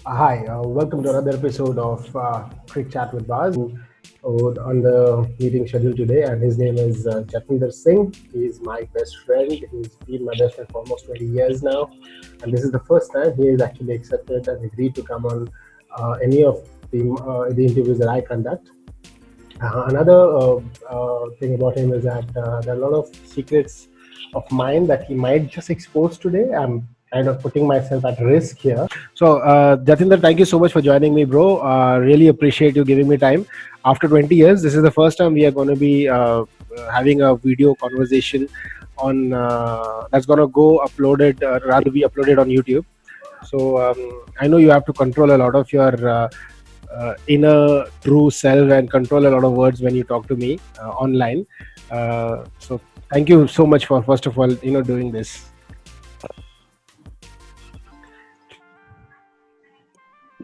Hi, welcome to another episode of Quick Chat with Baz. On the meeting schedule today, and his name is Jatinder Singh. He's my best friend. He's been my best friend for almost 20 years now, and this is the first time he has actually accepted and agreed to come on any of the interviews that I conduct. Another thing about him is that there are a lot of secrets of mine that he might just expose today. I'm kind of putting myself at risk here. So, Jatinder, thank you so much for joining me, bro. Really appreciate you giving me time. After 20 years, this is the first time we are going to be having a video conversation on that's going to go uploaded, rather be uploaded on YouTube. So I know you have to control a lot of your inner true self and control a lot of words when you talk to me online. So thank you so much for first of all doing this.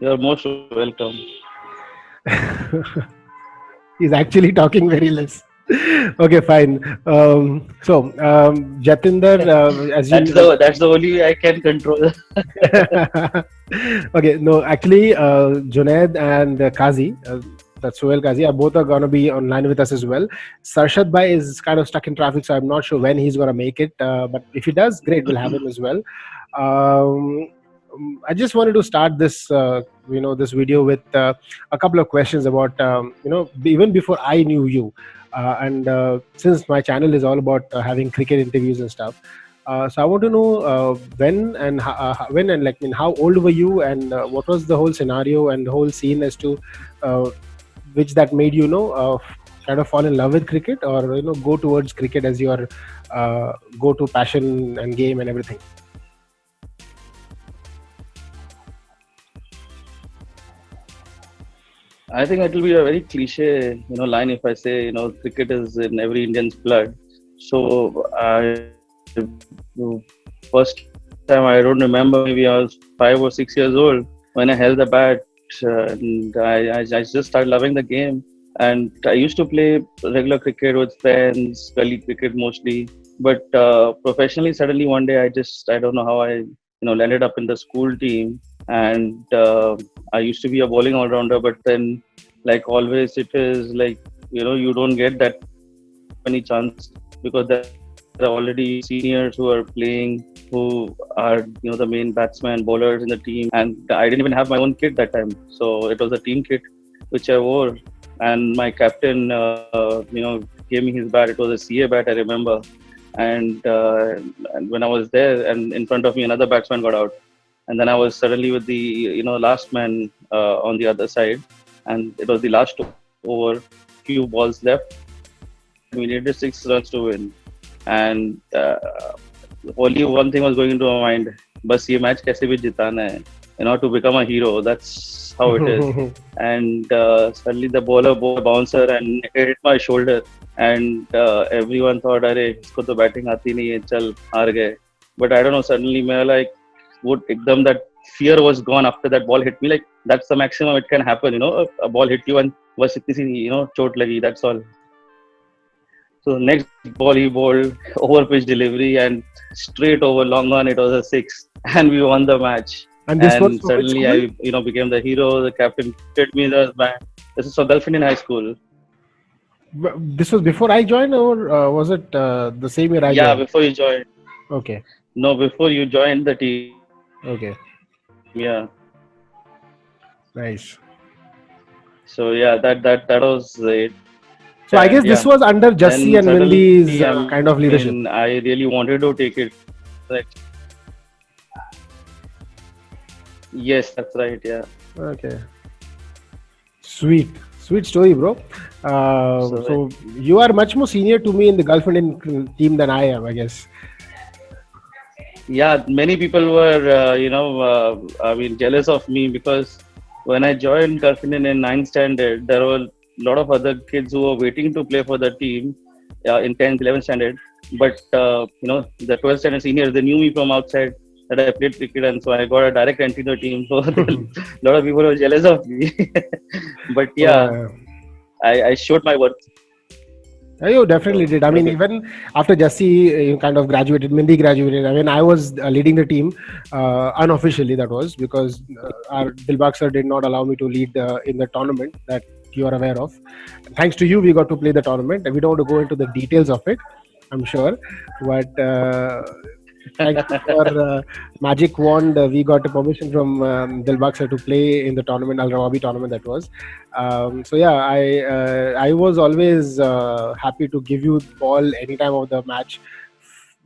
You're most welcome. He's actually talking very less. Okay, fine. Jatinder, as you That's the only way I can control. okay, no, actually, Junaid and Kazi, that's Sohail Kazi, are both are gonna be online with us as well. Sarshad Bhai is kind of stuck in traffic, so I'm not sure when he's gonna make it. But if he does, great, we'll have him as well. Um, I just wanted to start this video with a couple of questions about, even before I knew you, and since my channel is all about having cricket interviews and stuff. So I want to know when and like how old were you, and what was the whole scenario and the whole scene as to uh, which that made kind of fall in love with cricket, or go towards cricket as your go to passion and game and everything. I think it will be a very cliche, line if I say, cricket is in every Indian's blood. So first time I don't remember, maybe I was 5 or 6 years old when I held the bat, and I just started loving the game. And I used to play regular cricket with friends, gully cricket mostly. But professionally, suddenly one day I don't know how I landed up in the school team, and I used to be a bowling all rounder, but then like always it is like you don't get that many chance because there are already seniors who are playing, who are the main batsmen, bowlers in the team, and I didn't even have my own kit that time, so it was a team kit which I wore, and my captain gave me his bat. It was a CA bat, I remember, and when I was there, and in front of me another batsman got out, and then I was suddenly with the last man on the other side, and it was the last over, few balls left. We needed 6 runs to win, and only one thing was going into my mind: बस ये match कैसे भी जिताना है, to become a hero. That's how it is. And suddenly the bowler bowled a bouncer and it hit my shoulder, and everyone thought, अरे इसको तो batting आती नहीं है, चल हार गए. But I don't know. Suddenly, मैं like, would एकदम that fear was gone after that ball hit me. Like that's the maximum it can happen. A ball hit you and बस इतनी सी चोट लगी. That's all. So next ball he bowled over pitch delivery and straight over long on. It was a six, and we won the match. And this was And for which suddenly school? I became the hero. The captain did me the back. This is for Gulf Indian High School. This was before I joined, or was it the same year I Yeah, joined? before you joined. Okay, No, before you joined the team. okay, Yeah. nice. So yeah, that was it. So I And guess this yeah, was under Jassi then and suddenly Mindy's kind of leadership. I really wanted to take it. Like, yes, that's right. Yeah. Okay, sweet, sweet story, bro. So So you are much more senior to me in the Gulf Indian team than I am, I guess. yeah, many people were I mean jealous of me because when I joined Gulf Indian in ninth standard, there were a lot of other kids who were waiting to play for the team in 10th, 11th standard. But the 12th standard seniors, they knew me from outside that I played cricket, and so I got a direct entry to the team. So a lot of people were jealous of me. But yeah, Uh, I showed my worth. You definitely So did. I it was mean, good. even after Jesse kind of graduated, Mindy graduated. I mean, I was leading the team unofficially. That was because our Dilbag sir did not allow me to lead in the tournament that you are aware of. Thanks to you, we got to play the tournament, and we don't want to go into the details of it. I'm sure, but thanks to your magic wand, we got a permission from Dilbag sir to play in the tournament, Al Rawabi tournament. That was. So yeah, I was always happy to give you ball any time of the match.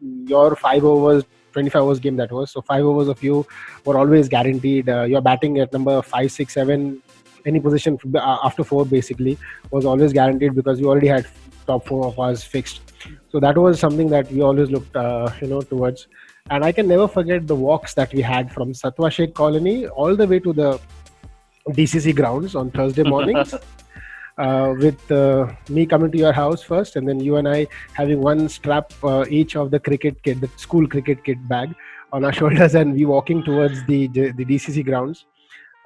Your 5 overs, 25 overs game that was. So 5 overs of you were always guaranteed. Your batting at number 5, 6, 7, any position after four basically was always guaranteed because you already had top four of us fixed. So that was something that we always looked, towards. And I can never forget the walks that we had from Satwa Sheikh Colony all the way to the DCC grounds on Thursday mornings. With me coming to your house first, and then you and I having one strap each of the cricket kit, the school cricket kit bag on our shoulders, and we walking towards the DCC grounds.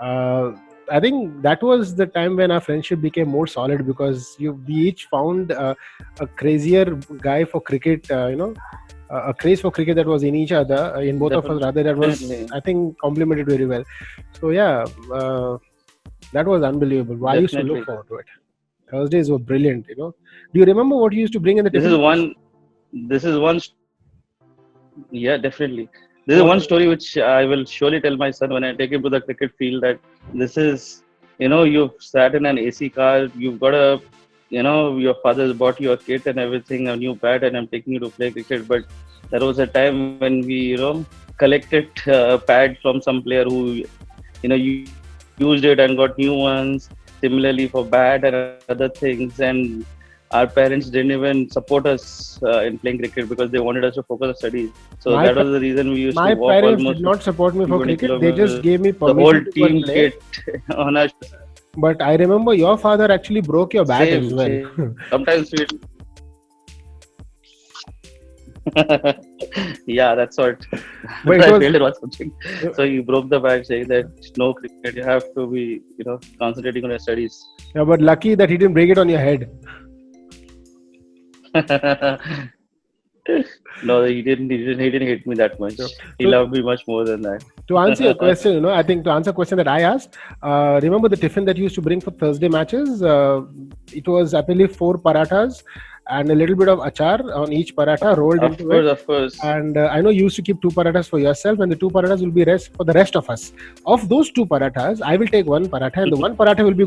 Uh, I think that was the time when our friendship became more solid because we each found a crazier guy for cricket. A craze for cricket that was in each other, in both of us. Rather, that was, Definitely, I think, complemented very well. So yeah, that was unbelievable. I used to look definitely. forward to it. Thursdays were brilliant. Do you remember what you used to bring in the This tiffin is box? one. This is one. Yeah, definitely. This is What? one story which I will surely tell my son when I take him to the cricket field that this is, you've sat in an AC car, you've got your father's bought you a kit and everything, a new bat, and I'm taking you to play cricket. But there was a time when we, collected pads from some player who, used it and got new ones. Similarly for bat and other things, and our parents didn't even support us in playing cricket because they wanted us to focus on studies. So that My was pa- the reason we used to my walk parents almost did not 15, support me 20 for cricket. They kilometers, just gave me the whole permission to go and team play. kit on our But I remember your father actually broke your bat as well. same. Sometimes we, yeah, that's what. But I it was failed it was something. So you broke the back saying that no cricket, you have to be, concentrating on your studies. yeah, but lucky that he didn't break it on your head. No, he didn't. He didn't hate me that much. So, He so loved me much more than that. to answer your question, I think to answer a question that I asked, remember the tiffin that you used to bring for Thursday matches? It was, I believe, 4 parathas and a little bit of achar on each paratha rolled Of into it. course, of course. And I know you used to keep 2 parathas for yourself, and the 2 parathas will be rest for the rest of us. Of those 2 parathas, I will take one paratha, and the one paratha will be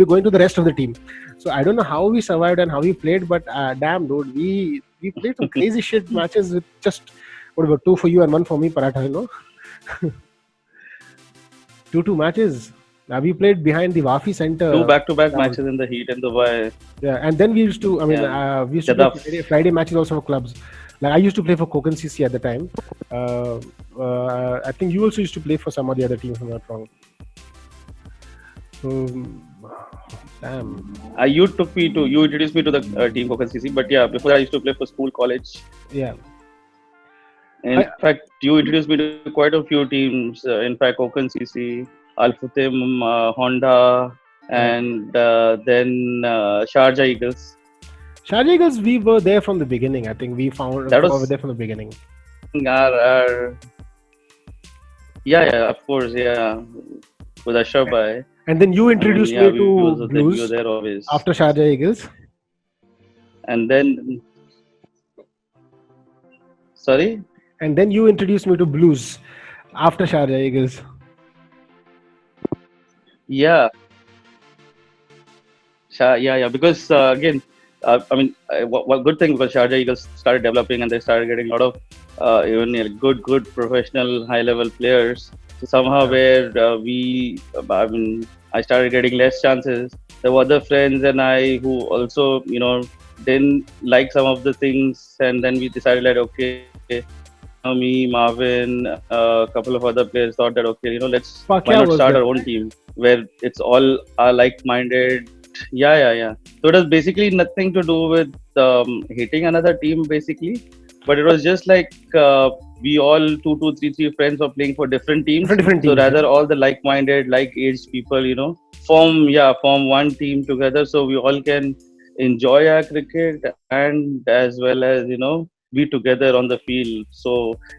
going to the rest of the team. So I don't know how we survived and how we played, but damn, dude, we played some crazy shit matches with just whatever, two for you and one for me paratha. 2 matches. We played behind the Wafi Two Center back-to-back ground. matches in the heat and the wire. Yeah, and then we used to. I mean, Yeah, we used to play Gadaf. Friday matches also for clubs. Like I used to play for Kokan CC at the time. I think you also used to play for some of the other teams. If I'm not wrong. So, damn. You introduced me to the team Kokan CC. But yeah, before that, I used to play for school, college. Yeah. In fact, you introduced me to quite a few teams. In fact, Kokan CC, Al Futim, Honda, Yeah. and then Sharjah Eagles. Sharjah Eagles, we were there from the beginning. I think we That were was there from the beginning. our yeah, of course, yeah, with Ashraf Bhai. And then you I mean, introduced yeah, me we to was there, we were Blues there always. after Sharjah Eagles. And then, sorry, And then you introduced me to Blues after Sharjah Eagles. yeah, yeah, because again, I mean, what good thing because Sharjah Eagles started developing and they started getting a lot of even good professional high level players. So somehow Yeah. where I mean, I started getting less chances. There were other friends and I who also didn't like some of the things, and then we decided like okay, me, Marvin, a couple of other players thought that okay, why Pakya not was start there. our own team where it's all are like-minded. Yeah. So it was basically nothing to do with hating another team, basically, but it was just like we all two, three friends were playing for different teams. Different So teams. rather, all the like-minded, like-aged people, form one team together, so we all can enjoy our cricket and as well as be together on the field. So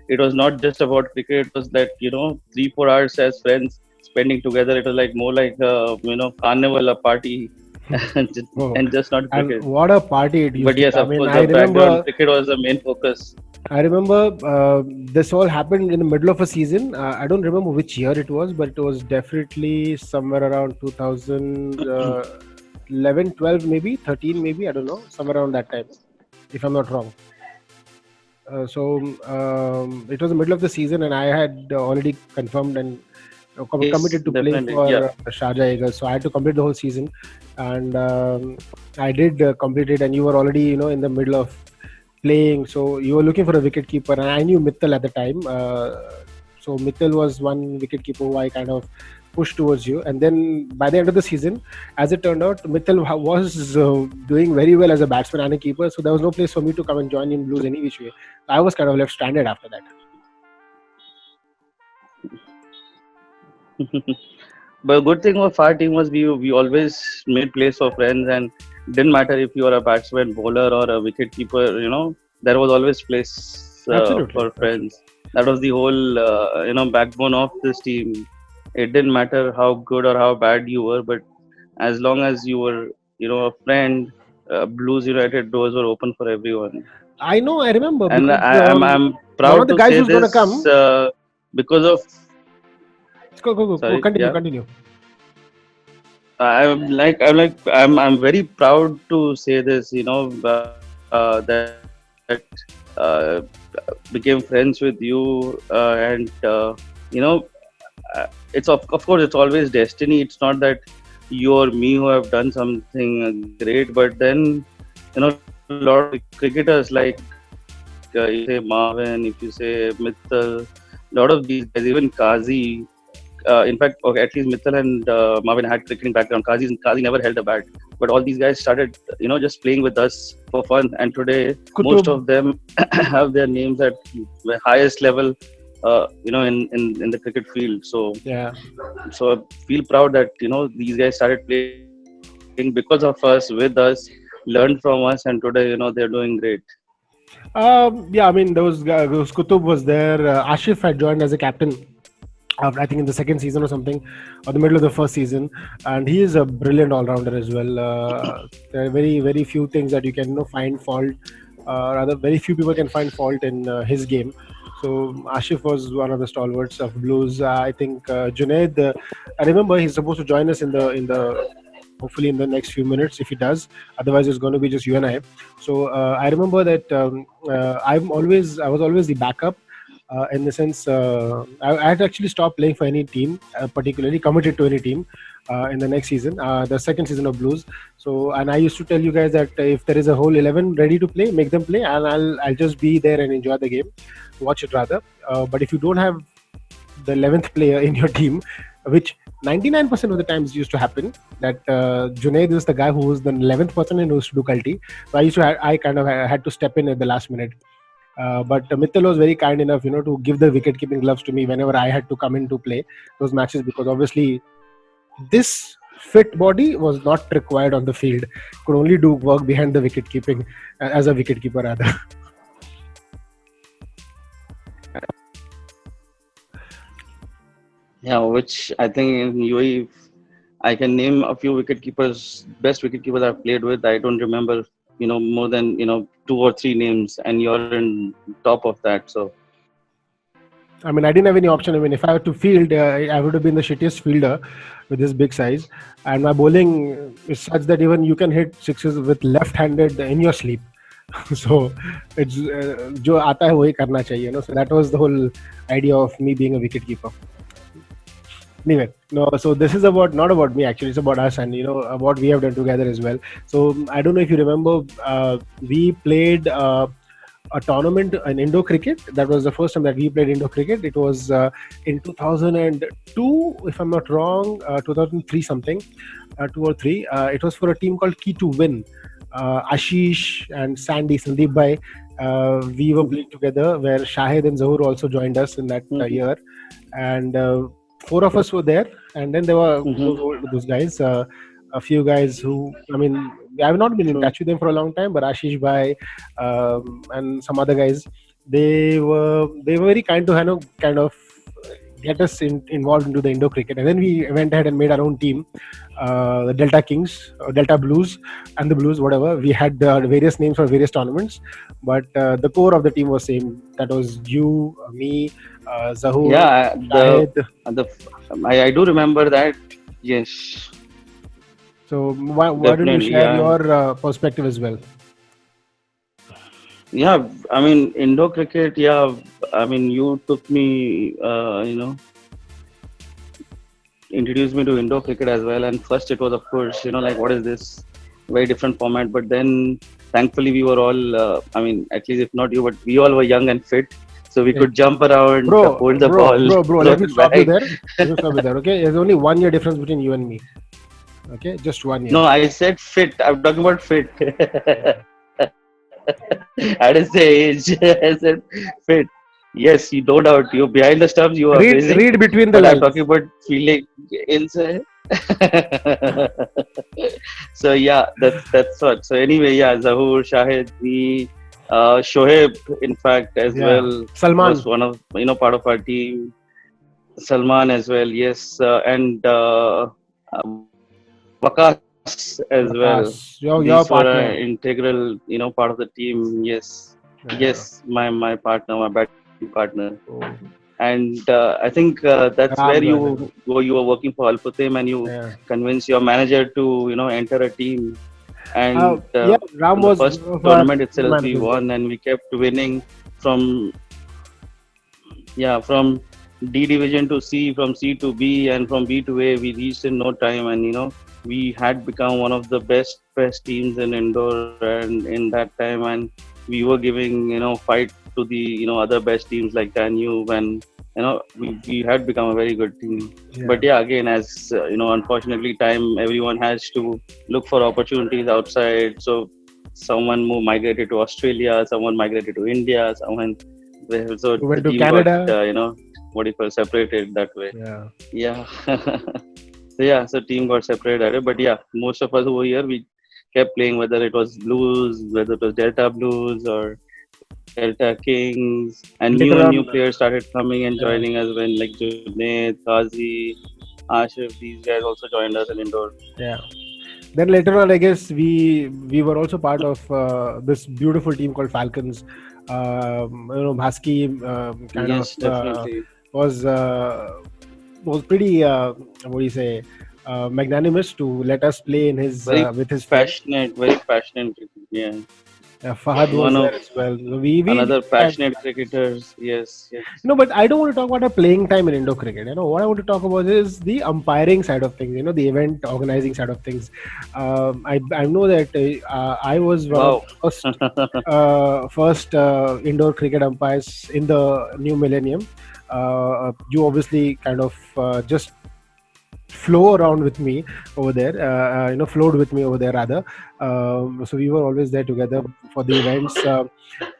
it was not just about cricket. It was that 3-4 hours as friends spending together. It was like more like a carnival, a party, Oh, and just not and cricket. what a party it used But to yes, be. I of mean, course, I the background remember cricket was the main focus. I remember this all happened in the middle of a season. I don't remember which year it was, but it was definitely somewhere around 2011, 12, maybe 13, maybe I don't know, somewhere around that time, if I'm not wrong. So it was the middle of the season, and I had already confirmed and Yes, committed to play definitely. Yeah. for Sharjah Eagles. So I had to complete the whole season, and I did complete it. And you were already, in the middle of playing, so you were looking for a wicket keeper, and I knew Mittal at the time. So Mittal was one wicket keeper who I kind of pushed towards you, and then by the end of the season, as it turned out, Mittal was doing very well as a batsman and a keeper, so there was no place for me to come and join in Blues any which way. I was kind of left stranded after that. But good thing of our team was we always made place for friends, and didn't matter if you were a batsman, bowler, or a wicket keeper. There was always place Absolutely, for absolutely. friends. That was the whole backbone of this team. It didn't matter how good or how bad you were, but as long as you were a friend, Blues United doors were open for everyone. I know, I remember And because I'm one of proud the to guys say who's gonna this come. because of Go, go, go, go. sorry, Continue, yeah. continue. I'm very proud to say this, that became friends with you, and it's of course it's always destiny. It's not that you or me who have done something great, but then a lot of cricketers like you say Marvin, if you say Mittal, a lot of these guys, even Kazi. In fact, okay, at least Mittal and Marvin had cricketing background. Kazi never held a bat, but all these guys started, just playing with us for fun. And today, most Kutub. of them have their names at the highest level, in the cricket field. So, Yeah. I feel proud that these guys started playing because of us, with us, learned from us, and today, they're doing great. Yeah, I mean, those Kutub was there. Ashif had joined as a captain I think in the second season or something, or the middle of the first season, and he is a brilliant all-rounder as well. There are very few things that you can find fault, rather very few people can find fault in his game. So Ashif was one of the stalwarts of Blues. I think Junaid. I remember he's supposed to join us in the hopefully in the next few minutes if he does. Otherwise, it's going to be just you and I. So I remember that I was always the backup in the sense I had actually stopped playing for any team, particularly committed to any team in the next season, the second season of Blues. So, and I used to tell you guys that if there is a whole 11 ready to play, make them play, and I'll just be there and enjoy the game, watch it rather. But if you don't have the 11th player in your team, which 99% of the times used to happen, that Junaid is the guy who was the 11th person and who used to do culti. So I kind of had to step in at the last minute. But Mittal was very kind enough, to give the wicket-keeping gloves to me whenever I had to come in to play those matches, because obviously this fit body was not required on the field. Could only do work behind the wicket-keeping as a wicket-keeper rather. Yeah, which I think in UAE, I can name a few wicket keepers, best wicket keepers I've played with. I don't remember, more than, two or three names, and you're in top of that. So, I mean, I didn't have any option. I mean, if I had to field, I would have been the shittiest fielder with this big size. And my bowling is such that even you can hit sixes with left-handed in your sleep. So it's जो आता है वही करना चाहिए. So that was the whole idea of me being a wicket keeper. Anyway, no, so this is not about me actually, it's about us and what we have done together as well. So I don't know if you remember, we played a tournament in Indo cricket. That was the first time that we played Indo cricket. It was in 2002, if I'm not wrong, 2003 something, 2 or 3. It was for a team called Key to Win. Ashish and Sandeep Bhai, we were playing together, where Shahid and Zahur also joined us in that year. And 4 of us were there, and then there were those guys, a few guys who, I mean, I've not been in True. touch with them for a long time, but Ashish Bhai and some other guys, they were very kind to kind of get us involved into the Indo cricket, and then we went ahead and made our own team, the Delta Kings, Delta Blues, and the Blues, whatever. We had various names for various tournaments, but the core of the team was same. That was you, me, Zahur, Yeah, Shahid. the I do remember that. Yes, So why don't you definitely. share Yeah, your perspective as well? yeah. I mean, Indo cricket. Yeah, I mean, you took me. Introduced me to Indo cricket as well. And first, it was of course, like what is this? Very different format. But then, thankfully, we were all. I mean, at least if not you, but we all were young and fit, so we Yeah. could jump around, Bro, hold the bro, ball, bro, bro. throw Let me it stop you back. there. Let me stop you there. Okay, there's only 1 year difference between you and me. Okay, just 1 year. No, I said fit. I'm talking about fit. Yeah. I didn't say age. I said fit. Yes, you no doubt. You're behind the stumps. You are amazing. Read between the But I'm lines. talking about feeling inside. So yeah, that's what. So anyway, yeah, Zahur, Shahid, me, Shoaib, in fact, as Yeah, well Salman. was one of part of our team. Salman as well, yes, and Vakas as well. Waqas, your These were partner. an integral, part of the team. Yes, Yeah. yes, my partner, my batting partner, Oh, and I think that's where Ram Joiner. you were working for Alputem, and you Yeah. convinced your manager to enter a team. And Yeah, Ram in the was first one of our tournament itself, we managers there. won, and we kept winning from from D division to C, from C to B, and from B to A. We reached in no time, and we had become one of the best teams in indoor, and in that time, and we were giving fight to the other best teams like Danube, and we had become a very good team. Yeah. But yeah, again, as unfortunately, time everyone has to look for opportunities outside. So someone migrated to Australia, someone migrated to India, someone so We the went to team got Canada. what do you call separated that way. Yeah. Yeah. So yeah, so team got separated. But yeah, most of us over here we kept playing, whether it was Blues, whether it was Delta Blues or Delta Kings, and new Later and new on, players started coming and yeah. joining us when like Junaid, Qazi, Ashif, these guys also joined us in indoor. Yeah. Then later on, I guess we were also part of this beautiful team called Falcons. Bhaski kind of Yes, definitely. was pretty what do you say, magnanimous to let us play in his Very with his friends. passionate, very passionate. Yeah, Fahad was one there of as well. We another had, passionate cricketers. Yes, yes. but I don't want to talk about the playing time in Indo cricket. What I want to talk about is the umpiring side of things. The event organizing side of things. I know that I was one of Wow. the first indoor cricket umpires in the new millennium. You obviously kind of just flow around with me over there, flowed with me over there rather. So we were always there together for the events.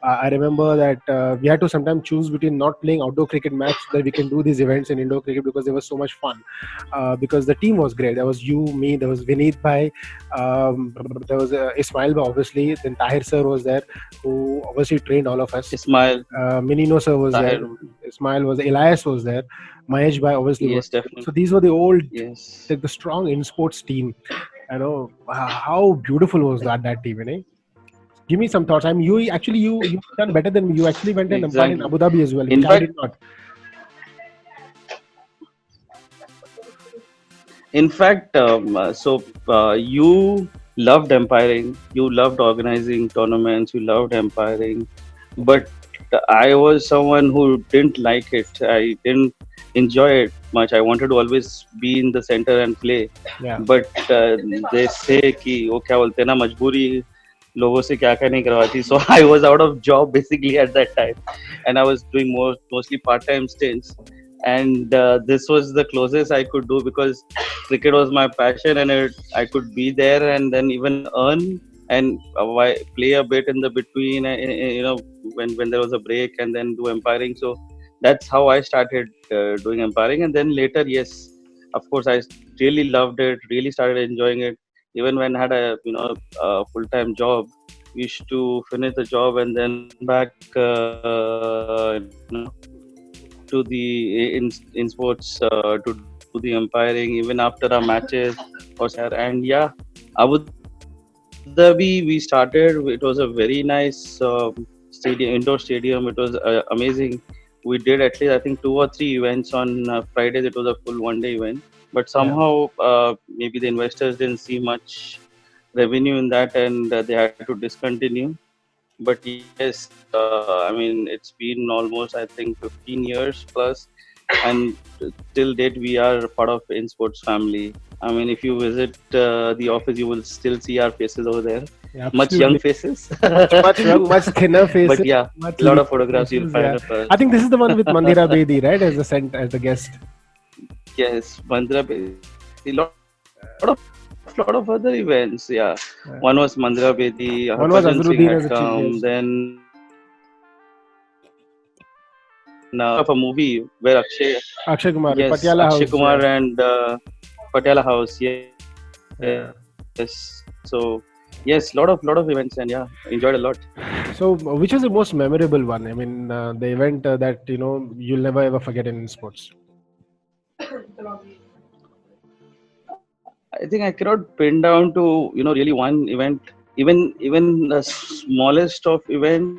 I remember that we had to sometimes choose between not playing outdoor cricket match so that we can do these events in indoor cricket because they were so much fun. Because the team was great. There was you, me, there was Vineet Bhai, there was Ismail Bhai, obviously. Then Tahir sir was there, who obviously trained all of us. Ismail, Minino sir was there. Tahir. Ismail was, Elias was there. Mahesh Bhai obviously was Yes, there. definitely. So these were the old, Yes. like the strong in sports team. How beautiful was that team, Give me some thoughts. I mean, you done better than me. You actually went and umpired in Exactly. Abu Dhabi as well, In which I fact, did not. you loved umpiring, you loved organizing tournaments, you loved umpiring, but I was someone who didn't like it. I didn't enjoy it much. I wanted to always be in the center and play. Yeah. But they say कि वो क्या बोलते हैं ना, मजबूरी लोगों से क्या क्या नहीं करवाती. So I was out of job basically at that time, and I was doing mostly part-time stints. And this was the closest I could do because cricket was my passion, and I could be there and then even earn and play a bit in the between, when there was a break, and then do umpiring. So that's how I started doing umpiring. And then later, yes, of course, I really loved it, really started enjoying it. Even when I had a full-time job, we used to finish the job and then back to the in sports to do the umpiring even after our matches or and yeah, Abu Dhabi we started. It was a very nice stadium, indoor stadium. It was amazing. We did at least I think 2 or 3 events on Fridays. It was a full one-day event, but Yeah. somehow maybe the investors didn't see much revenue in that, and they had to discontinue. But yes, I mean, it's been almost I think 15 years plus, and till date we are part of InSports family. I mean, if you visit the office, you will still see our faces over there, Yeah, much young absolutely. faces. Much young, much thinner But faces, yeah, much a lot leaner of photographs you'll faces. find Yeah, of us. I think this is the one with Mandira Bedi, right, as as the guest. Yes, Mandra Bedi, lot of other events. Yeah, one was Mandra Bedi, Harbhajan One Singh was had Azharuddin as a come. chief guest. Then of a movie where Akshay Kumar, yes, Patiala Akshay House. Kumar Yeah, and Patiala House. Yes, yeah. so yes, lot of events, and yeah, enjoyed a lot. So, which is the most memorable one? I mean, the event that you'll never ever forget in sports. I think I cannot pin down to really one event. Even the smallest of event,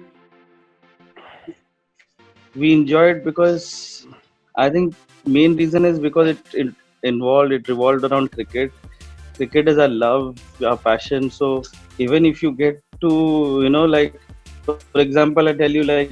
we enjoyed because I think main reason is because it revolved around cricket. Cricket is our love, our passion. So even if you get to like, for example, I tell you like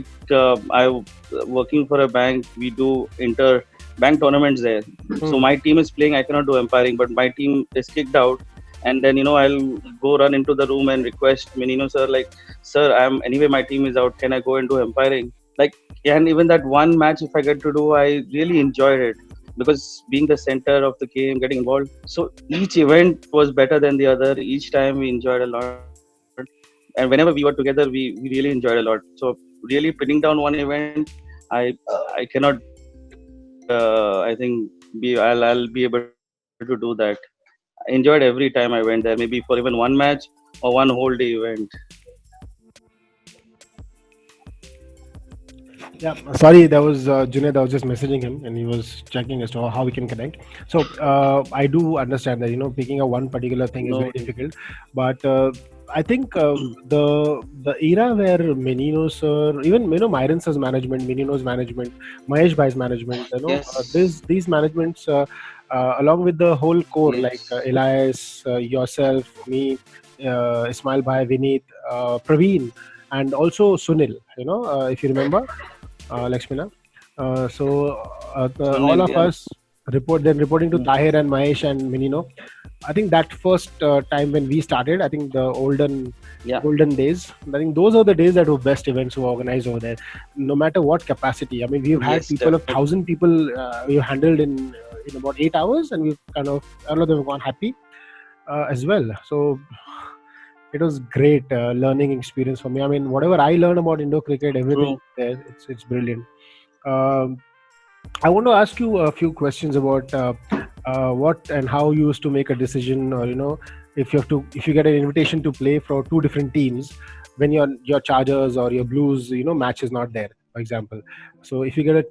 working for a bank, we do inter bank tournaments there. So Hmm. my team is playing, I cannot do umpiring, but my team is kicked out, and then I'll go run into the room and request Menino sir, like, sir, I'm anyway, my team is out, can I go and do umpiring? Like, and even that one match, if I get to do, I really enjoyed it because being the center of the game, getting involved. So each event was better than the other. Each time we enjoyed a lot, and whenever we were together, we really enjoyed a lot. So really pinning down one event, I cannot. I think I'll be able to do that. I enjoyed every time I went there, maybe for even one match or one whole day event. Yeah, sorry, that was Junaid. I was just messaging him, and he was checking as to how we can connect. So I do understand that picking up one particular thing is very No, difficult, but I think the era where Menino sir, even Myron sir's management, Menino's management, Mahesh Bhai's management, yes, these managements, along with the whole core like yes, Elias, yourself, me, Ismail Bhai, Vineet, Praveen, and also Sunil. If you remember Lakshmina. All Sunil, of yeah, us reporting to Tahir and Mahesh and Minino. I think that first time when we started, I think the yeah, golden days. I think those are the days that were best events were organized over there, no matter what capacity. I mean, we've had yes, people of definitely. 1,000 people we've handled in about 8 hours, and we've kind of all of them have gone happy as well. So it was great learning experience for me. I mean, whatever I learned about Indo cricket, everything True. there, it's brilliant. Um, I want to ask you a few questions about what and how you used to make a decision, or if you get an invitation to play for two different teams when your Chargers or your Blues match is not there, for example. So if you get a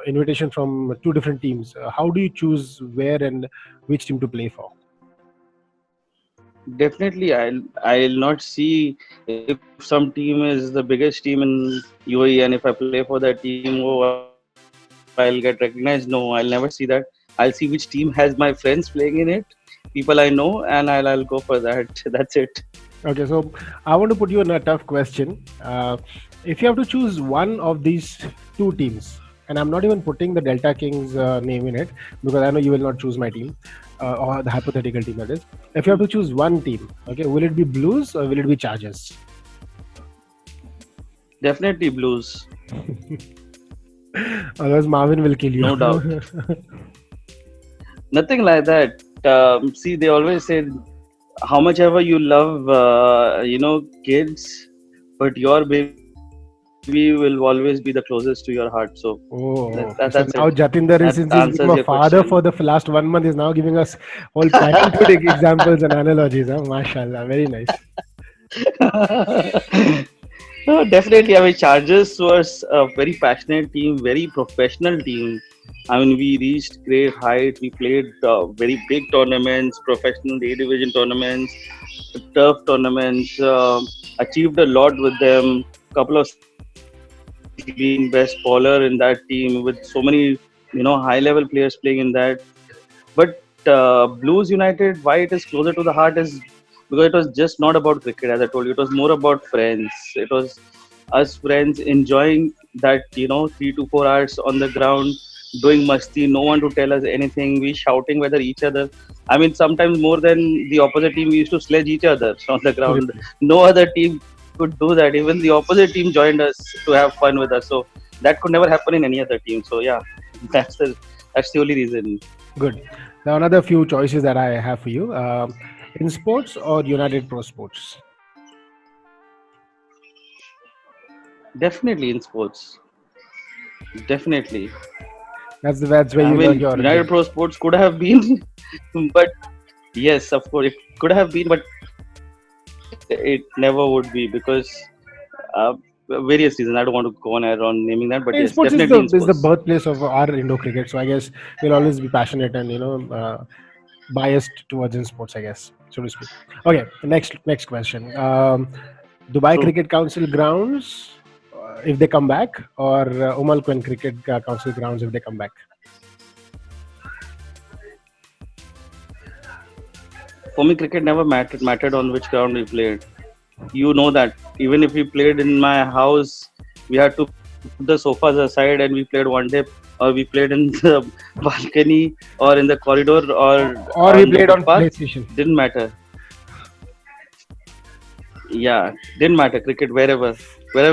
invitation from two different teams, how do you choose where and which team to play for? Definitely, I'll not see if some team is the biggest team in UAE, and if I play for that team, oh, I'll get recognized. No, I'll never see that. I'll see which team has my friends playing in it, people I know, and I'll go for that. That's it. Okay, so I want to put you in a tough question. If you have to choose one of these two teams, and I'm not even putting the Delta Kings name in it because I know you will not choose my team or the hypothetical team that is. If you have to choose one team, okay, will it be Blues or will it be Chargers? Definitely Blues, Otherwise, Marvin will kill you. no doubt. Nothing like that. See, they always say how much ever you love, kids, but your baby is always your baby. will always be the closest to your heart. So Oh, so that's now it. Jatinder, That since he's become answers a your father question. for the last 1 month, is now giving us whole childhood examples and analogies. Huh? Mashallah, very nice. No, definitely. I mean, Chargers was a very passionate team, very professional team. I mean, we reached great height. We played very big tournaments, professional A division tournaments, turf tournaments. Achieved a lot with them. Couple of seasons being best bowler in that team with so many, high level players playing in that. But Blues United, why it is closer to the heart is because it was just not about cricket, as I told you. It was more about friends. It was us friends enjoying that, 3 to 4 hours on the ground, doing masti, no one to tell us anything. We shouting whether each other. I mean, sometimes more than the opposite team, we used to sledge each other on the ground. Absolutely. No other team could do that. Even the opposite team joined us to have fun with us. So that could never happen in any other team. So yeah, that's the only reason. Good. Now, another few choices that I have for you. In sports or United Pro Sports? Definitely in sports. Definitely. That's where I you learn mean, your United game. Pro Sports could have been, but yes, of course, it could have been, but it never would be because uh, various reasons. I don't want to go on around naming that, but In yes, sports definitely in is the sports. birthplace of our Indo cricket, so I guess we'll always be passionate and biased towards in sports, I guess, so to speak. Okay, next question. Dubai True. Cricket Council grounds, if they come back, or Umal Queen Cricket Council grounds if they come back. For me, cricket never mattered on which ground we played. You know that. Even if we played in my house, we had to put the sofas aside and we played one day, or we played in the balcony or in the corridor or Or we on the played on footpath. PlayStation. Didn't matter. Yeah, didn't matter. Cricket wherever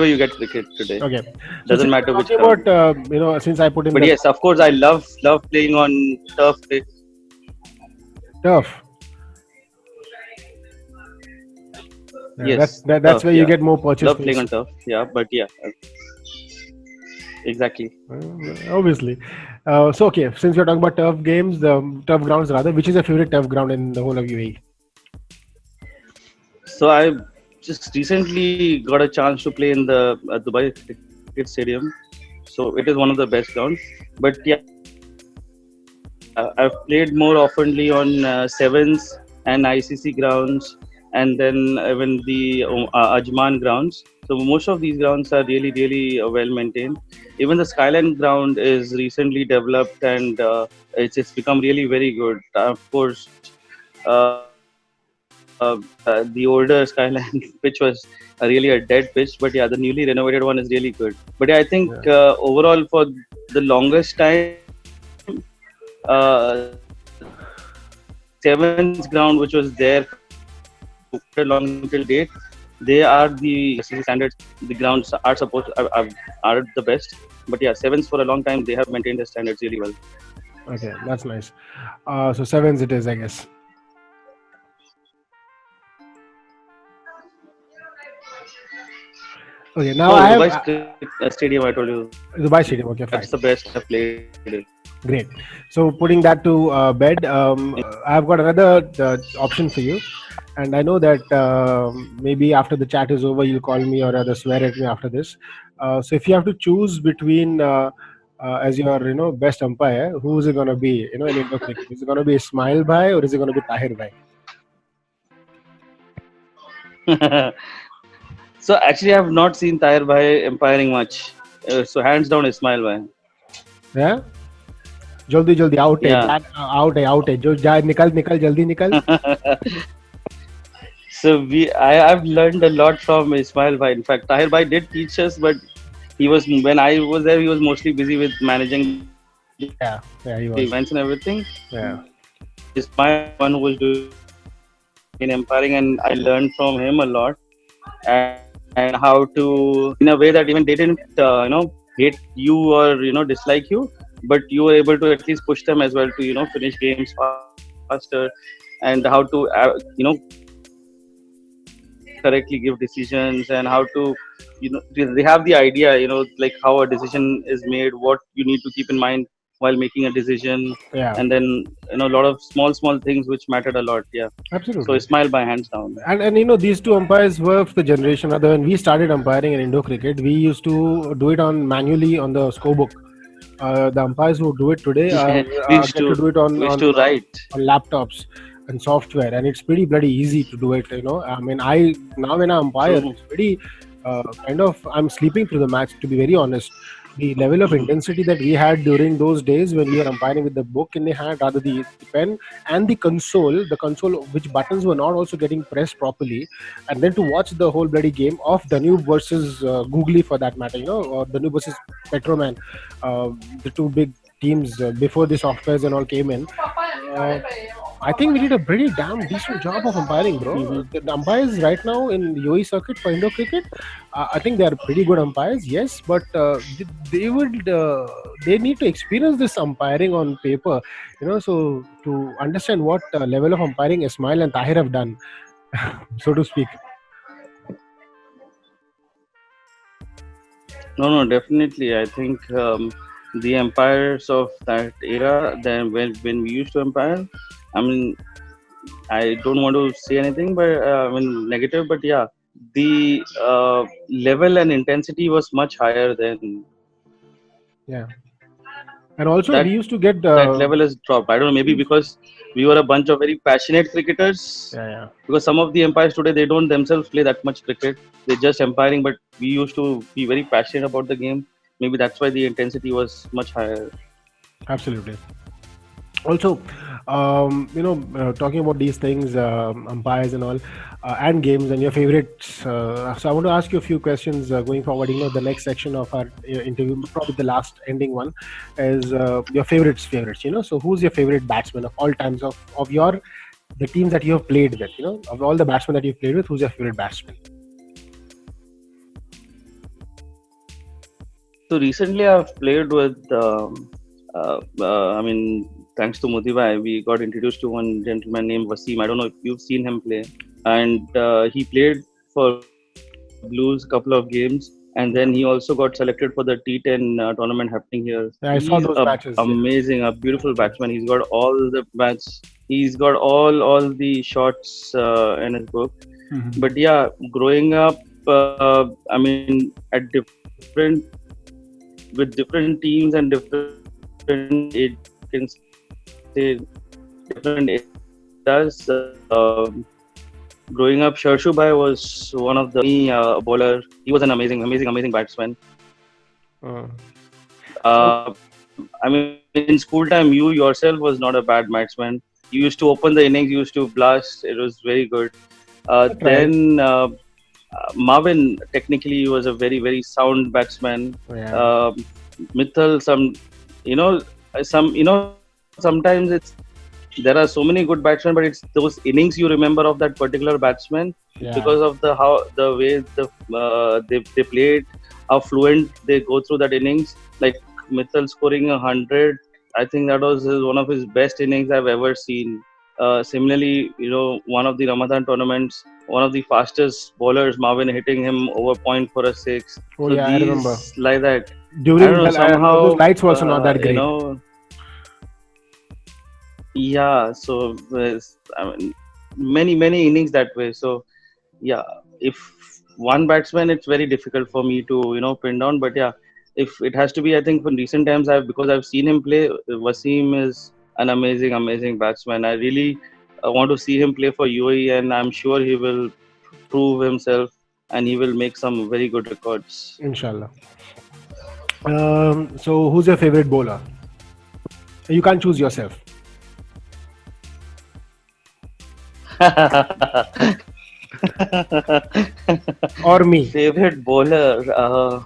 you get cricket today, Okay, so doesn't since matter we're which talking ground. about since I put in But the yes, of course, I love playing on turf. turf, Yes, that's turf. where you Yeah, get more purchase love playing fees. on turf. Yeah, but yeah, exactly. Obviously. So okay, since we're talking about turf games, the turf grounds rather, which is your favorite turf ground in the whole of UAE? So I just recently got a chance to play in the Dubai Cricket Stadium. So it is one of the best grounds. But yeah, I've played more oftenly on sevens and ICC grounds, and then even the Ajman grounds. So most of these grounds are really well maintained. Even the Skyline ground is recently developed and it's become really very good. Of course, the older Skyline pitch was really a dead pitch, but yeah, the newly renovated one is really good. But yeah, I think Yeah. overall for the longest time, Sevens ground, which was there for quite a long till date, they are the ICC standards. The grounds are supposed are the best. But yeah, sevens for a long time they have maintained their standards really well. Okay, that's nice. So sevens it is, I guess. Okay, now I No, have Stadium. I told you Dubai Stadium. Okay, that's fine, the best I've played in. great. So putting that to bed, I've got another option for you, and I know that maybe after the chat is over, you'll call me or rather swear at me after this. So if you have to choose between as your best umpire, who is it gonna be? In Indo cricket, is it gonna be Ismail Bhai or is it gonna be Tahir Bhai? So actually, I have not seen Tahir Bhai umpiring much. So hands down, Ismail Bhai. Yeah, जल्दी जल्दी out है Yeah. Out है जो जा निकल निकल जल्दी निकल. So I've learned a lot from Ismail Bhai. In fact, Tahir Bhai did teach us, but he was when I was there, he was mostly busy with managing the events and everything. Yeah, yeah, he was. Ismail Yeah. one who was doing in umpiring, and I learned from him a lot and how to in a way that even they didn't hate you or dislike you, but you were able to at least push them as well to finish games faster, and how to correctly give decisions and how to they have the idea, like how a decision is made, what you need to keep in mind while making a decision, Yeah, and then a lot of small things which mattered a lot. Yeah. So absolutely. Ismail by hands down. And these two umpires were of the generation. Other when we started umpiring in Indo cricket, we used to do it on manually on the scorebook. The umpires who do it today we used get to to do it we used to write. on laptops and software, and it's pretty bloody easy to do it. I mean, I now when I umpire, True. it's pretty kind of I'm sleeping through the match. To be very honest, the level of intensity that we had during those days when we were umpiring with the book in the hand, rather the pen and the console which buttons were not also getting pressed properly, and then to watch the whole bloody game of Danube versus Googly for that matter, or Danube versus Petroman, uh, the two big teams before the softwares and all came in. Uh, I think we did a pretty damn decent job of umpiring, bro. Hmm. The umpires right now in the UAE circuit for Indo cricket, I think they are pretty good umpires, yes, but they need to experience this umpiring on paper, so to understand what level of umpiring Ismail and Tahir have done, so to speak. No, definitely. I think the empires of that era, then when we used to empire, I mean, I don't want to say anything, but I mean negative, but yeah, the level and intensity was much higher than Yeah, and also that. we used to get That level has dropped. I don't know, maybe because we were a bunch of very passionate cricketers. yeah, yeah, Because some of the empires today, they don't themselves play that much cricket. They're just umpiring, but we used to be very passionate about the game. Maybe that's why the intensity was much higher. absolutely. Also, talking about these things, umpires and all, and games and your favorites. So I want to ask you a few questions going forward. The next section of our interview, probably the last ending one, is your favorites. So who's your favorite batsman of all times of your the teams that you have played with? Of all the batsmen that you've played with, who's your favorite batsman? So recently, I've played with. I mean, thanks to Modibai, we got introduced to one gentleman named Wasim. I don't know if you've seen him play, and he played for Blues a couple of games, and then he also got selected for the T10 tournament happening here. Yeah, I saw He's those matches. Yeah. amazing, a beautiful batsman. He's got all the bats. He's got all the shots in his book. Mhm. But yeah, growing up, I mean, at different with different teams and different age, can say different eras. Growing up, Sharshu Bhai was one of the bowler. He was an amazing batsman. Uh, Uh, I mean, in school time, you yourself was not a bad batsman. You used to open the innings, you used to blast. It was very good. Right. Then Marvin technically was a very sound batsman. Yeah. Mithal, sometimes there are so many good batsmen, but it's those innings you remember of that particular batsman Yeah. because of the way they played, how fluent they go through that innings. Like Mithal scoring 100, I think that was one of his best innings I've ever seen. Similarly, one of the Ramadan tournaments, one of the fastest bowlers, Marvin hitting him over point for a six. Oh So yeah, I remember. these like that. During I don't know, the somehow those lights were also not that great. Yeah. So I mean, many innings that way. So yeah, if one batsman, it's very difficult for me to pin down. But yeah, if it has to be, I think in recent times, because I've seen him play. Wasim is an amazing batsman. I really want to see him play for UAE, and I'm sure he will prove himself and he will make some very good records. Inshallah. So who's your favorite bowler? You can't choose yourself. Or me. Favorite bowler,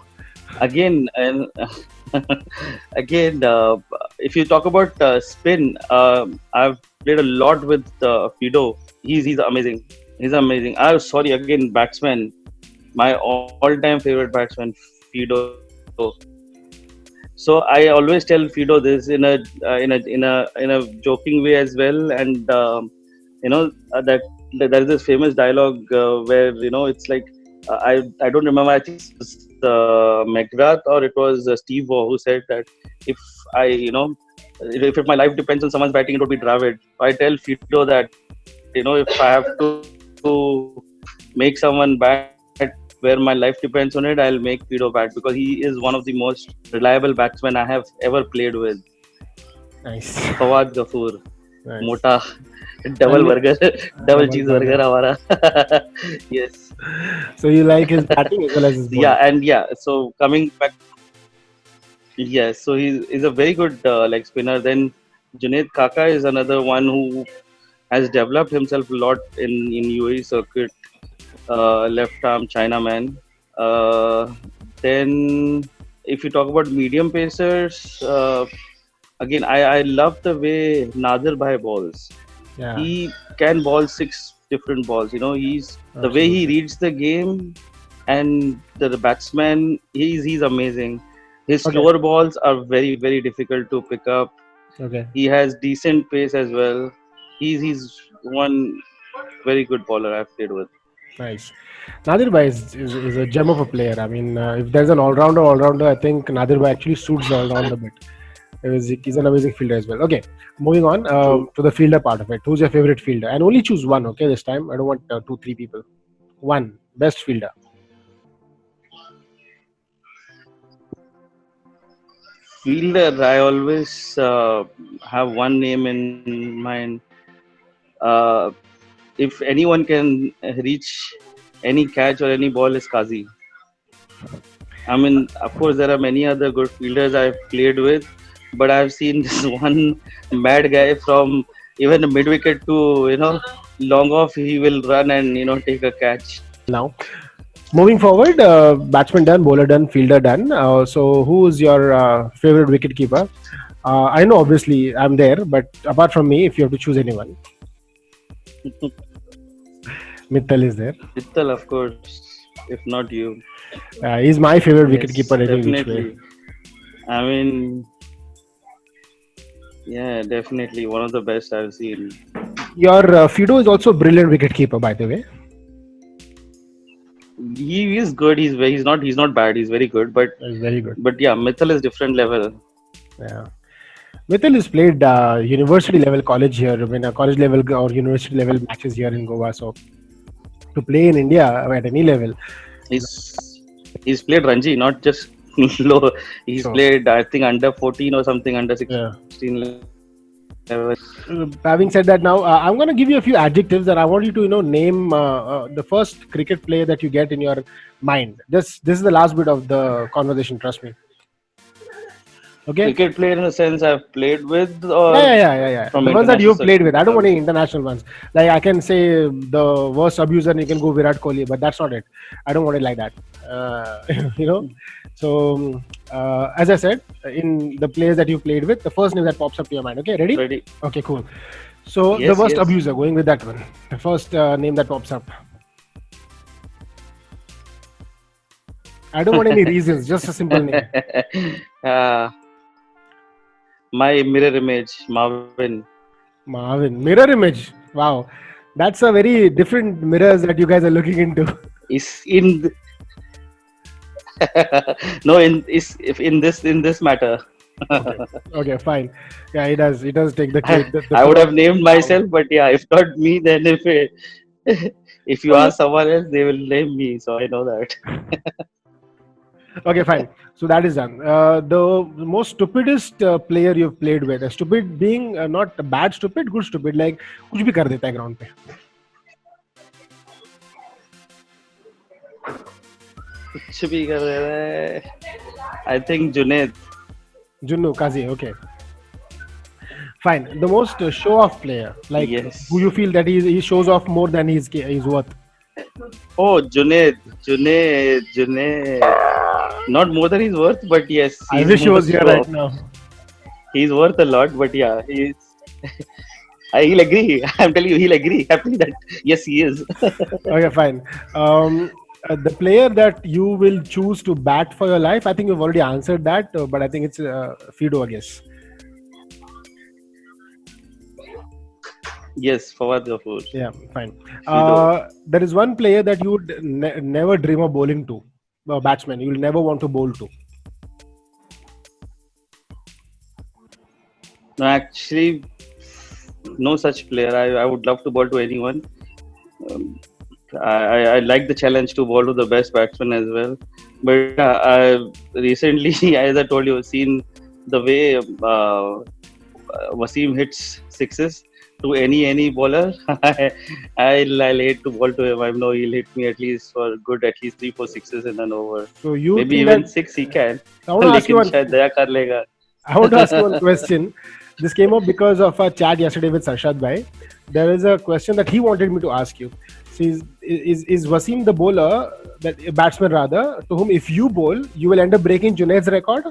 again, and again, if you talk about spin, I've played a lot with Fido. He's amazing. He's amazing. I'm sorry, again, batsman. My all-time favorite batsman, Fido. So I always tell Fido this in a joking way as well, and that there is this famous dialogue where it's like I don't remember. I think it was McGrath or it was Steve Waugh who said that if I, if my life depends on someone's batting, it would be Dravid. I tell Fido that, if I have to make someone bat where my life depends on it, I'll make Fido bat because he is one of the most reliable batsmen I have ever played with. Nice. Fawad Ghafoor, Nice. Mota, double And burger, double cheeseburger, hamara. Yes. so you like his batting as well as his bowling. Yeah, and yeah. So coming back, yes. So he's a very good leg spinner. Then Junaid Kaka is another one who has developed himself a lot in UAE circuit. Left arm Chinaman. Then if you talk about medium pacers, again I love the way Nadir Bhai balls. Yeah. He can ball 6 different balls. He's the way he reads the game, and the batsman. He's amazing. His Okay. slower balls are very very difficult to pick up. Okay. He has decent pace as well. He's one very good bowler I've played with. Nice. Nadir Bhai is a gem of a player. I mean, if there's an all-rounder, I think Nadir Bhai actually suits the all-rounder bit. He's an amazing fielder as well. Okay, moving on to the fielder part of it. Who's your favorite fielder? And only choose one, okay, this time. I don't want 2, 3 people. One. Best fielder. Fielder, I always have one name in mind. Uh, if anyone can reach any catch or any ball, is Kazi. I mean, of course, there are many other good fielders I've played with, but I've seen this one mad guy from even the mid wicket to long off. He will run and take a catch. Now, moving forward, batsman done, bowler done, fielder done. So, who is your favorite wicket keeper? I know, obviously, I'm there, but apart from me, if you have to choose anyone, Mittal is there. Mittal, of course, if not you. He's my favorite Yes, wicket keeper any which way. definitely. I mean, yeah, definitely one of the best I've seen. Your Fido is also a brilliant wicket keeper, by the way. He is good. He's not bad. He's very good. But He's very good. yeah, Mittal is different level. Yeah. Mittal has played university level college here. I mean, college level or university level matches here in Goa. So to play in India at any level, He's played Ranji, not just low. He's Sure. played, I think, under 14 or something, under 16 yeah. level. Having said that, now I'm going to give you a few adjectives, and I want you to name the first cricket player that you get in your mind. This is the last bit of the conversation. Trust me. Okay. Cricket player in the sense I've played with, or Yeah. from The ones that you've international played with. I don't want circuit. any international ones. Like I can say the worst abuser, and you can go Virat Kohli, but that's not it. I don't want it like that. So as I said, in the players that you played with, the first name that pops up to your mind. Okay, ready? Ready? Okay, cool. So the Yes, worst yes. abuser, going with that one. The first name that pops up. I don't want any reasons. Just a simple name. uh, my mirror image, Marvin. Marvin. Mirror image. Wow, that's a very different mirrors that you guys are looking into. Is in no in this matter. Okay, fine. Yeah, he does take the cake. I would have named myself, but yeah, if not me, then if you ask someone else, they will name me. So I know that. Okay, fine. So that is done. The most stupidest player you've played with. Stupid being not bad stupid, good stupid. Like कुछ भी कर देता है ground पे. कुछ भी कर रहा है. I think Junaid. Junnu Kazi. Okay. Fine. The most show-off player. Like Yes. who you feel that he shows off more than he's worth. Oh, Junaid. Not more than he's worth, but yes. I wish he was here right now. He's worth a lot, but yeah, he'll agree. I'm telling you, he'll agree happily that yes, he is. Okay, fine. The player that you will choose to bat for your life, I think you've already answered that, but I think it's Fido, I guess. Yes, Fawad Ghafoor. Yeah, fine. Fido. There is one player that you would never dream of bowling to, a batsman. You will never want to bowl to. No, actually, no such player. I would love to bowl to anyone. Um, I like the challenge to bowl to the best batsman as well. But I recently, as I told you, seen the way Wasim hits sixes to any bowler. I'll hate to bowl to him. I know he'll hit me at least for good, at least 3-4 sixes in an over. So you Maybe think even that six he can. I want to ask you लेकिन one. शायद दया कर लेगा. I want to ask you one question. This came up because of a chat yesterday with Sarshad Bhai. There is a question that he wanted me to ask you. So is Wasim the bowler, that a batsman rather, to whom if you bowl, you will end up breaking Junaid's record?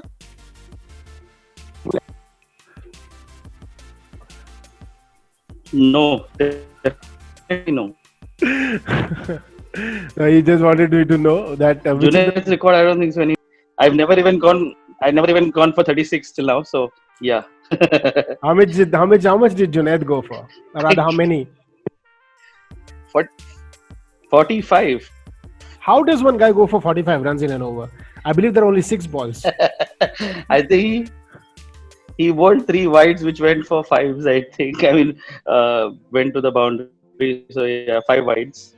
No, definitely no. No, he just wanted me to know that which is Junaid's record, I don't think so. I've never even gone. I've never even gone for 36 till now. So yeah. how much did Junaid go for? Or rather, how many? 45. How does one guy go for 45 runs in an over? I believe there are only 6 balls. I think he bowled 3 wides, which went for fives. I think. I mean, went to the boundary. So yeah, 5 wides.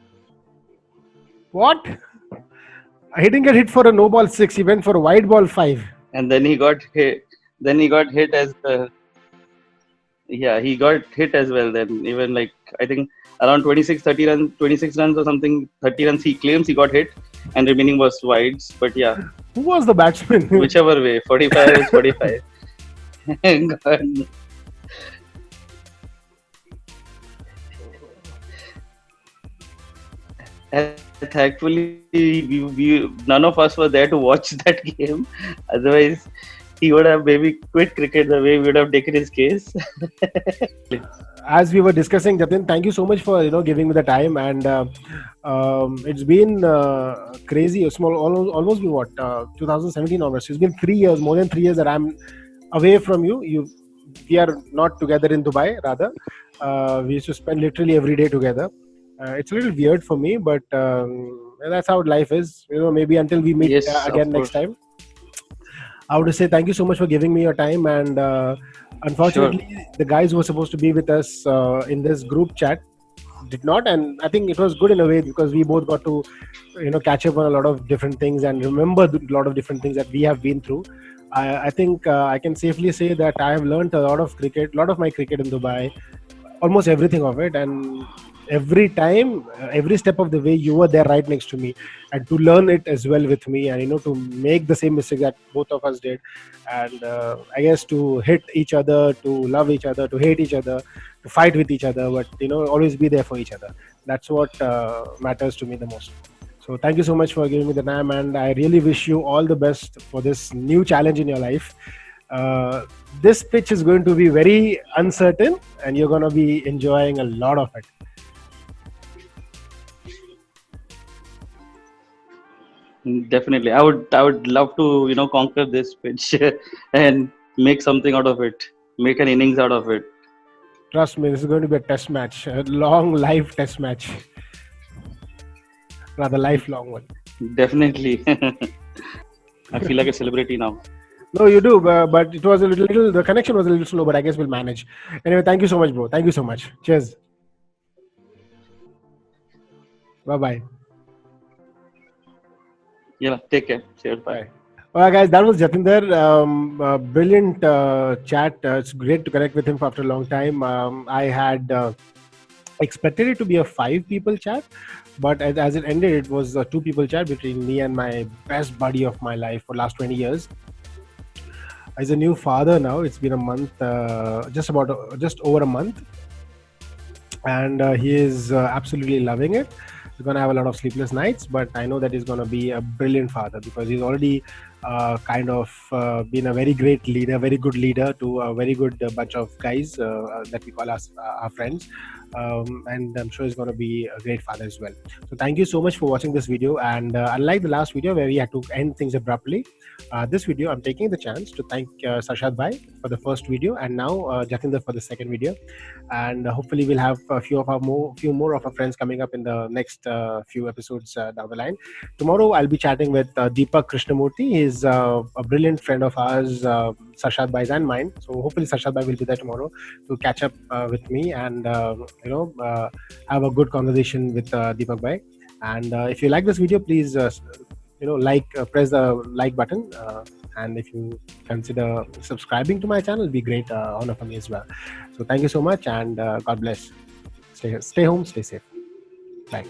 What? He didn't get hit for a no ball 6. He went for a wide ball 5. And then he got hit. Then he got hit as yeah, he got hit as well. Then even like I think around 30 runs, 26 runs or something, 30 runs he claims he got hit, and remaining was wides. But yeah, Who was the batsman? whichever way, 45 is 45. God. And thankfully, none of us were there to watch that game. Otherwise, he would have maybe quit cricket the way we would have taken his case. As we were discussing, Jatin, thank you so much for giving me the time, and it's been crazy. Almost been what 2017 onwards. It's been 3 years, more than 3 years that I'm away from you. We are not together in Dubai. Rather, we used to spend literally every day together. It's a little weird for me, but that's how life is. Maybe until we meet Yes, again of next course. time. I would say thank you so much for giving me your time. And unfortunately, the guys who were supposed to be with us in this group chat did not. And I think it was good in a way because we both got to, catch up on a lot of different things and remember a lot of different things that we have been through. I think I can safely say that I have learned a lot of cricket, a lot of my cricket in Dubai, almost everything of it. And every time, every step of the way, you were there right next to me, and to learn it as well with me, and to make the same mistake that both of us did, and I guess to hit each other, to love each other, to hate each other, to fight with each other, but always be there for each other. That's what matters to me the most. So thank you so much for giving me the time, and I really wish you all the best for this new challenge in your life. This pitch is going to be very uncertain, and you're going to be enjoying a lot of it. Definitely, I would love to conquer this pitch and make something out of it, make an innings out of it. Trust me, this is going to be a test match, a long live test match, rather lifelong one. Definitely, I feel like a celebrity now. No, you do, but it was a little. The connection was a little slow, but I guess we'll manage. Anyway, thank you so much, bro. Thank you so much. Cheers. Bye bye. Yeah, take care. Cheers, bye. Bye. All right, guys, that was Jatinder. Brilliant chat. It's great to connect with him after a long time. I had expected it to be a 5 people chat, but as it ended, it was a 2 people chat between me and my best buddy of my life for last 20 years. He's a new father now. It's been a month, just over a month, and he is absolutely loving it. he's going to have a lot of sleepless nights, but I know that he's going to be a brilliant father, because he's already kind of been a very great leader, very good leader to a very good bunch of guys that we call us our friends. And I'm sure he's going to be a great father as well. So thank you so much for watching this video. And unlike the last video where we had to end things abruptly, this video I'm taking the chance to thank Sarshad Bhai for the first video, and now Jatinder for the second video. And hopefully we'll have a few more of our friends coming up in the next few episodes down the line. Tomorrow I'll be chatting with Deepak Krishnamurthy. He's a brilliant friend of ours, Sarshad Bhai's and mine. So hopefully Sarshad Bhai will be there tomorrow to catch up with me and have a good conversation with Deepak Bhai. And if you like this video, please press the like button, and if you consider subscribing to my channel, it'll be great honor for me as well. So thank you so much, and God bless. Stay home, stay safe. Bye.